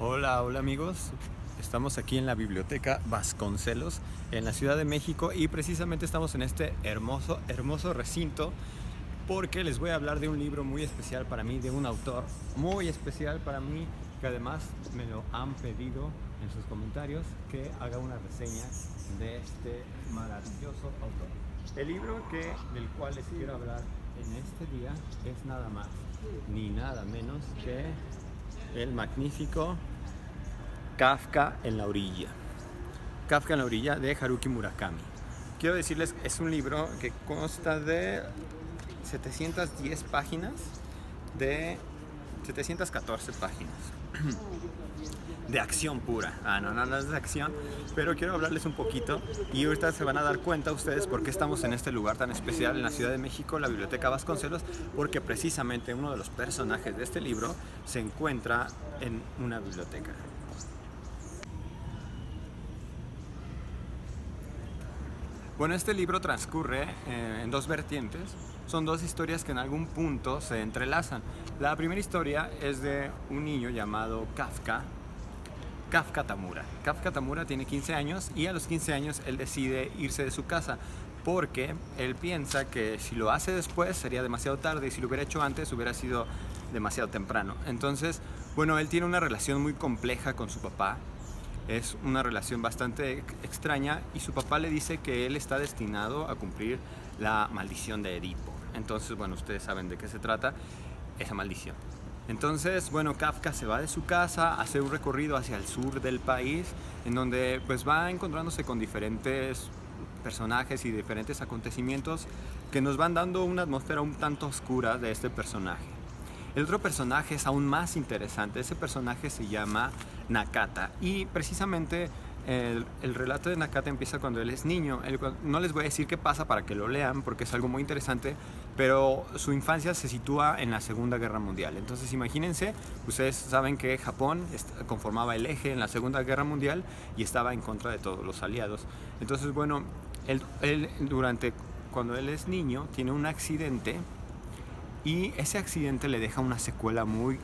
Hola amigos, estamos aquí en la Biblioteca Vasconcelos en la Ciudad de México y precisamente estamos en este hermoso recinto porque les voy a hablar de un libro muy especial para mí, de un autor muy especial para mí, que además me lo han pedido en sus comentarios que haga una reseña de este maravilloso autor. El libro del cual les quiero hablar en este día es nada más ni nada menos que el magnífico Kafka en la orilla. Kafka en la orilla de Haruki Murakami. Quiero decirles, es un libro que consta de 710 páginas, de 714 páginas de acción pura. No es de acción, pero quiero hablarles un poquito y ahorita se van a dar cuenta ustedes por qué estamos en este lugar tan especial en la Ciudad de México, la Biblioteca Vasconcelos, porque precisamente uno de los personajes de este libro se encuentra en una biblioteca. Bueno, este libro transcurre en dos vertientes. Son dos historias que en algún punto se entrelazan. La primera historia es de un niño llamado Kafka Tamura. Kafka Tamura tiene 15 años y a los 15 años él decide irse de su casa porque él piensa que si lo hace después sería demasiado tarde y si lo hubiera hecho antes hubiera sido demasiado temprano. Entonces, bueno, él tiene una relación muy compleja con su papá. Es una relación bastante extraña y su papá le dice que él está destinado a cumplir la maldición de Edipo. Entonces, bueno, ustedes saben de qué se trata esa maldición. Entonces, bueno, Kafka se va de su casa, hace un recorrido hacia el sur del país, en donde pues va encontrándose con diferentes personajes y diferentes acontecimientos que nos van dando una atmósfera un tanto oscura de este personaje. El otro personaje es aún más interesante. Ese personaje se llama Nakata y precisamente el relato de Nakata empieza cuando él es niño. No les voy a decir qué pasa para que lo lean porque es algo muy interesante, pero su infancia se sitúa en la Segunda Guerra Mundial. Entonces imagínense, ustedes saben que Japón conformaba el eje en la Segunda Guerra Mundial y estaba en contra de todos los aliados. Entonces, bueno, cuando él es niño tiene un accidente y ese accidente le deja una secuela muy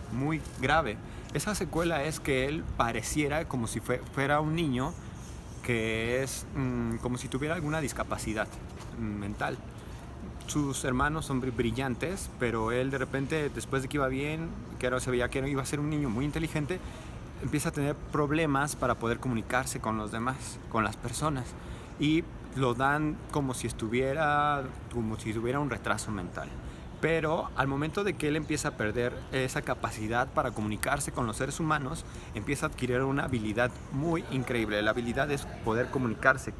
grave. Esa secuela es que él pareciera como si fuera un niño que es como si tuviera alguna discapacidad mental. Sus hermanos son brillantes, pero él de repente, después de que iba bien, que ahora se veía que iba a ser un niño muy inteligente, empieza a tener problemas para poder comunicarse con los demás, con las personas. Y lo dan como si tuviera un retraso mental. Pero al momento de que él empieza a perder esa capacidad para comunicarse con los seres humanos, empieza a adquirir una habilidad muy increíble. La habilidad es poder comunicarse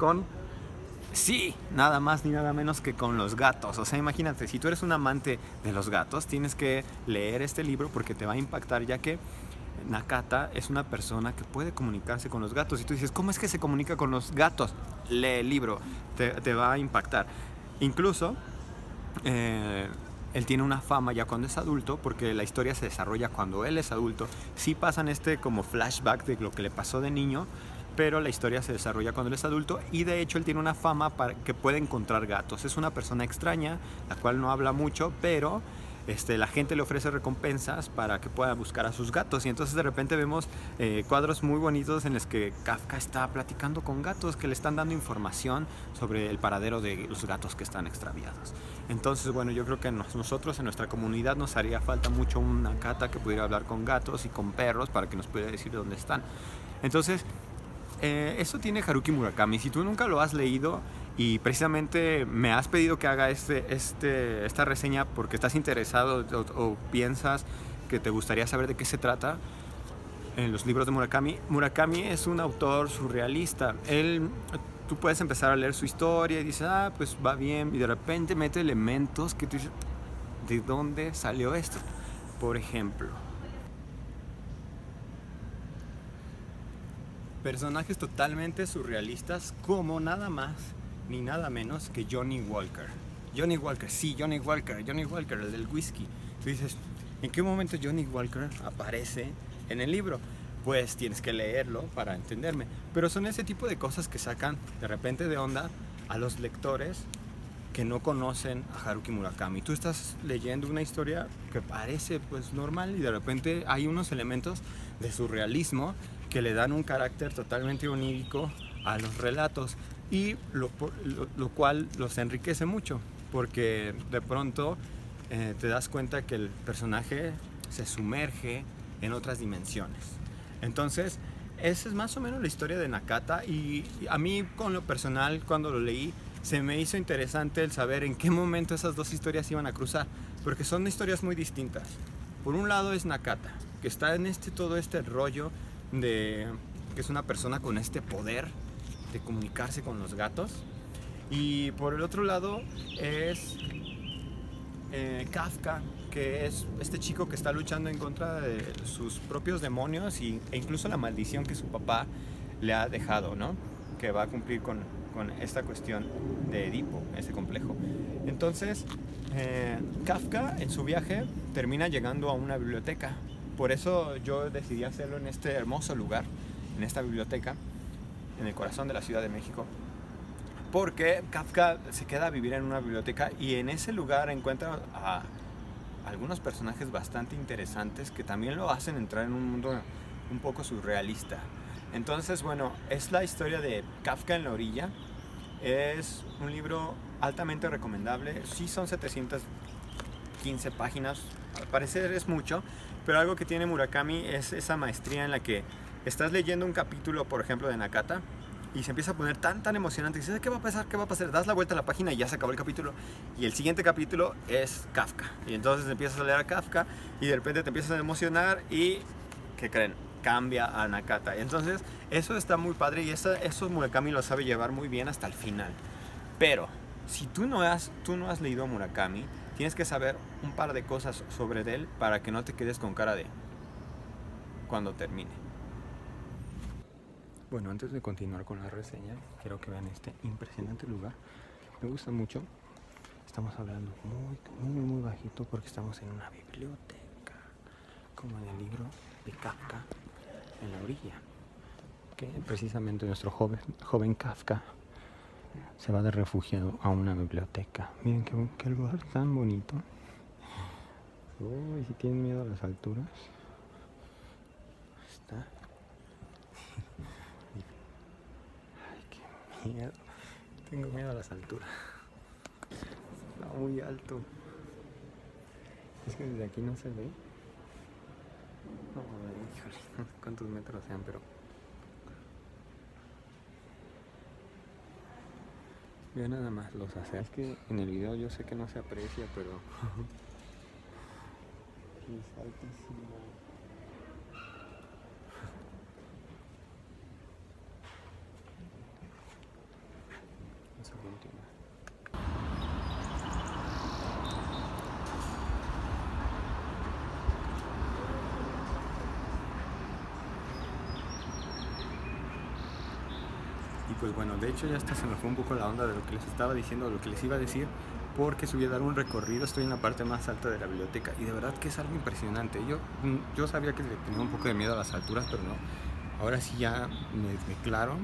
nada más ni nada menos que con los gatos. O sea, imagínate, si tú eres un amante de los gatos, tienes que leer este libro porque te va a impactar, ya que Nakata es una persona que puede comunicarse con los gatos. Y tú dices, ¿cómo es que se comunica con los gatos? Lee el libro, te va a impactar. Incluso él tiene una fama ya cuando es adulto, porque la historia se desarrolla cuando él es adulto. Sí pasan como flashback de lo que le pasó de niño, pero la historia se desarrolla cuando él es adulto y de hecho él tiene una fama para que puede encontrar gatos. Es una persona extraña, la cual no habla mucho, pero la gente le ofrece recompensas para que pueda buscar a sus gatos y entonces de repente vemos cuadros muy bonitos en los que Kafka está platicando con gatos que le están dando información sobre el paradero de los gatos que están extraviados. Entonces, bueno, yo creo que nosotros en nuestra comunidad nos haría falta mucho una Nakata que pudiera hablar con gatos y con perros para que nos pudiera decir dónde están. Entonces, eso tiene Haruki Murakami. Si tú nunca lo has leído y precisamente me has pedido que haga esta reseña porque estás interesado o piensas que te gustaría saber de qué se trata en los libros de Murakami. Murakami es un autor surrealista. Tú puedes empezar a leer su historia y dices, pues va bien, y de repente mete elementos que tú dices, ¿de dónde salió esto? Por ejemplo, personajes totalmente surrealistas como nada más ni nada menos que Johnny Walker. Johnny Walker, el del whisky. Tú dices, ¿en qué momento Johnny Walker aparece en el libro? Pues tienes que leerlo para entenderme. Pero son ese tipo de cosas que sacan de repente de onda a los lectores que no conocen a Haruki Murakami. Tú estás leyendo una historia que parece pues normal y de repente hay unos elementos de surrealismo que le dan un carácter totalmente onírico a los relatos y lo cual los enriquece mucho porque de pronto te das cuenta que el personaje se sumerge en otras dimensiones. Entonces, esa es más o menos la historia de Nakata y a mí con lo personal cuando lo leí se me hizo interesante el saber en qué momento esas dos historias iban a cruzar, porque son historias muy distintas. Por un lado es Nakata, que está en todo este rollo de que es una persona con este poder de comunicarse con los gatos, y por el otro lado es Kafka, que es este chico que está luchando en contra de sus propios demonios e incluso la maldición que su papá le ha dejado, ¿no? Que va a cumplir con esta cuestión de Edipo, ese complejo. Entonces, Kafka en su viaje termina llegando a una biblioteca. Por eso yo decidí hacerlo en este hermoso lugar, en esta biblioteca, en el corazón de la Ciudad de México. Porque Kafka se queda a vivir en una biblioteca y en ese lugar encuentra a algunos personajes bastante interesantes que también lo hacen entrar en un mundo un poco surrealista. Entonces, bueno, es la historia de Kafka en la orilla. Es un libro altamente recomendable. Sí son 715 páginas, al parecer es mucho, pero algo que tiene Murakami es esa maestría en la que estás leyendo un capítulo, por ejemplo, de Nakata, y se empieza a poner tan emocionante. Y dices, ¿qué va a pasar? ¿Qué va a pasar? Das la vuelta a la página y ya se acabó el capítulo. Y el siguiente capítulo es Kafka. Y entonces empiezas a leer a Kafka y de repente te empiezas a emocionar y, ¿qué creen? Cambia a Nakata. Entonces, eso está muy padre y eso Murakami lo sabe llevar muy bien hasta el final. Pero, si tú no has leído a Murakami, tienes que saber un par de cosas sobre él para que no te quedes con cara de cuando termine. Bueno, antes de continuar con la reseña, quiero que vean este impresionante lugar. Me gusta mucho. Estamos hablando muy bajito porque estamos en una biblioteca, como en el libro de Kafka, en la orilla. Que precisamente nuestro joven Kafka se va de refugiado a una biblioteca. Miren qué lugar tan bonito. Uy, si tienen miedo a las alturas, está. Miedo. Tengo miedo a las alturas. Está muy alto. Es que desde aquí no se ve. No, híjole, no sé cuántos metros sean, pero vean nada más los hace. Es que en el video yo sé que no se aprecia, pero es altísimo. Y pues bueno, de hecho ya hasta se me fue un poco la onda de lo que les estaba diciendo, de lo que les iba a decir, porque subí a dar un recorrido. Estoy en la parte más alta de la biblioteca y de verdad que es algo impresionante. Yo sabía que le tenía un poco de miedo a las alturas, pero no. Ahora sí ya me declaro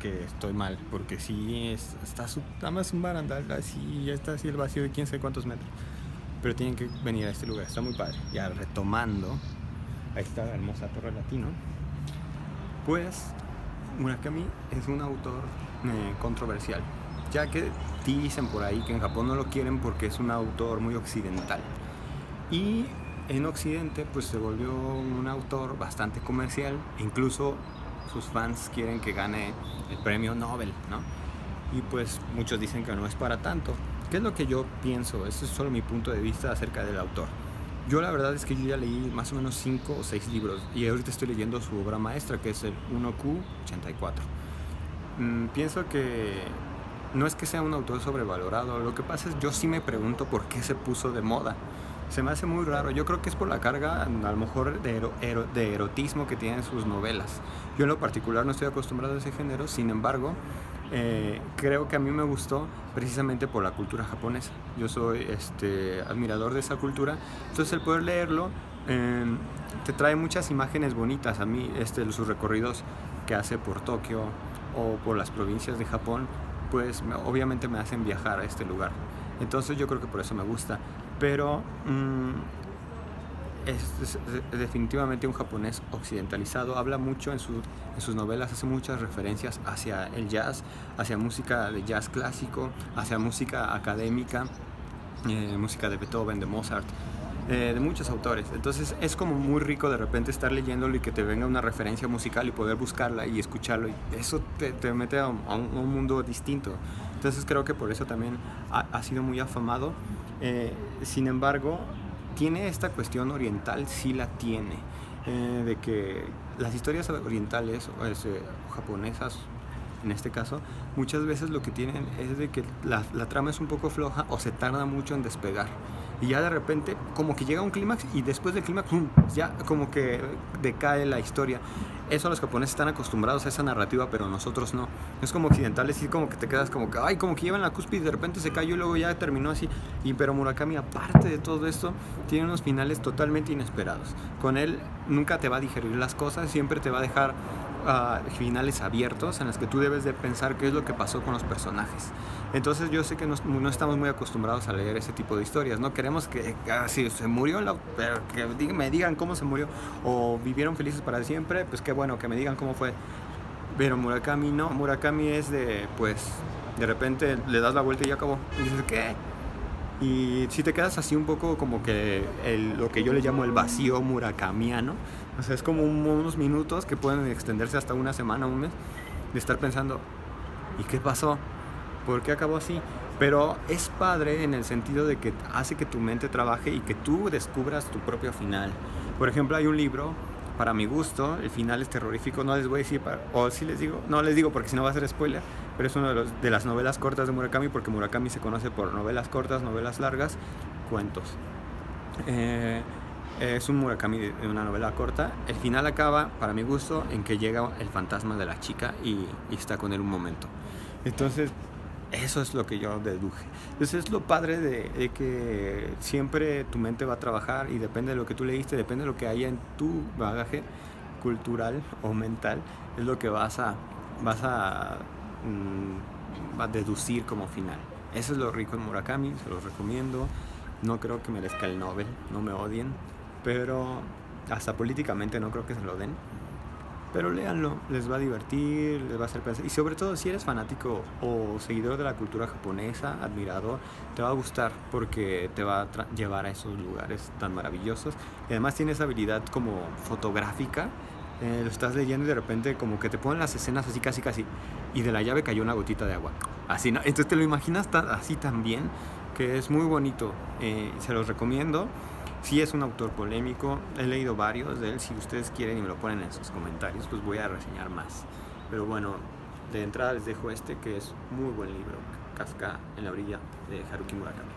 que estoy mal, porque sí está nada más un barandal, así ya está así el vacío de quién sabe cuántos metros. Pero tienen que venir a este lugar, está muy padre. Ya retomando, ahí está la hermosa Torre Latino. Pues Murakami es un autor controversial, ya que dicen por ahí que en Japón no lo quieren porque es un autor muy occidental. Y en Occidente pues se volvió un autor bastante comercial, incluso sus fans quieren que gane el premio Nobel, ¿no? Y pues muchos dicen que no es para tanto. ¿Qué es lo que yo pienso? Este es solo mi punto de vista acerca del autor. Yo la verdad es que yo ya leí más o menos 5 o 6 libros y ahorita estoy leyendo su obra maestra, que es el 1Q84. Pienso que no es que sea un autor sobrevalorado, lo que pasa es yo sí me pregunto por qué se puso de moda. Se me hace muy raro, yo creo que es por la carga a lo mejor de erotismo que tienen sus novelas. Yo en lo particular no estoy acostumbrado a ese género, sin embargo, creo que a mí me gustó precisamente por la cultura japonesa. Yo soy admirador de esa cultura, entonces el poder leerlo te trae muchas imágenes bonitas. A mí sus recorridos que hace por Tokio o por las provincias de Japón pues obviamente me hacen viajar a este lugar. Entonces yo creo que por eso me gusta. Pero es definitivamente un japonés occidentalizado. Habla mucho en sus novelas, hace muchas referencias hacia el jazz, hacia música de jazz clásico, hacia música académica, música de Beethoven, de Mozart, de muchos autores. Entonces es como muy rico de repente estar leyéndolo y que te venga una referencia musical y poder buscarla y escucharlo, y eso te mete a un mundo distinto. Entonces creo que por eso también ha sido muy afamado. Sin embargo, tiene esta cuestión oriental, sí la tiene, de que las historias orientales o japonesas, en este caso, muchas veces lo que tienen es de que la trama es un poco floja o se tarda mucho en despegar. Y ya de repente como que llega un clímax y después del clímax ya como que decae la historia. Eso los japoneses están acostumbrados a esa narrativa, pero nosotros no. Es como occidentales, y como que te quedas como que, ay, como que llevan la cúspide y de repente se cayó y luego ya terminó así. Pero Murakami, aparte de todo esto, tiene unos finales totalmente inesperados. Con él nunca te va a digerir las cosas, siempre te va a dejar finales abiertos en los que tú debes de pensar qué es lo que pasó con los personajes. Entonces yo sé que no estamos muy acostumbrados a leer ese tipo de historias, no queremos que si se murió, pero que me digan cómo se murió, o vivieron felices para siempre, pues qué bueno, que me digan cómo fue. Pero Murakami no, Murakami es pues de repente le das la vuelta y ya acabó, y dices, ¿qué? Y si te quedas así un poco como que lo que yo le llamo el vacío murakamiano, o sea, es como unos minutos que pueden extenderse hasta una semana, un mes, de estar pensando, ¿y qué pasó? ¿Por qué acabó así? Pero es padre en el sentido de que hace que tu mente trabaje y que tú descubras tu propio final. Por ejemplo, hay un libro, para mi gusto, el final es terrorífico, no les voy a decir, o sí les digo, no les digo porque si no va a ser spoiler, pero es uno de las novelas cortas de Murakami, porque Murakami se conoce por novelas cortas, novelas largas, cuentos. Es un Murakami de una novela corta. El final acaba, para mi gusto, en que llega el fantasma de la chica y está con él un momento. Entonces, eso es lo que yo deduje. Entonces es lo padre de que siempre tu mente va a trabajar y depende de lo que tú leíste, depende de lo que haya en tu bagaje cultural o mental, es lo que vas a deducir como final. Eso es lo rico en Murakami, se los recomiendo. No creo que merezca el Nobel, no me odien, pero hasta políticamente no creo que se lo den. Pero léanlo, les va a divertir, les va a hacer pensar. Y sobre todo, si eres fanático o seguidor de la cultura japonesa, admirador, te va a gustar porque te va a llevar a esos lugares tan maravillosos. Y además tiene esa habilidad como fotográfica. Lo estás leyendo y de repente como que te ponen las escenas así casi y de la llave cayó una gotita de agua. Así, ¿no? Entonces te lo imaginas así también, que es muy bonito. Se los recomiendo. Sí, es un autor polémico, he leído varios de él, si ustedes quieren y me lo ponen en sus comentarios, pues voy a reseñar más. Pero bueno, de entrada les dejo que es muy buen libro, Kafka en la orilla, de Haruki Murakami.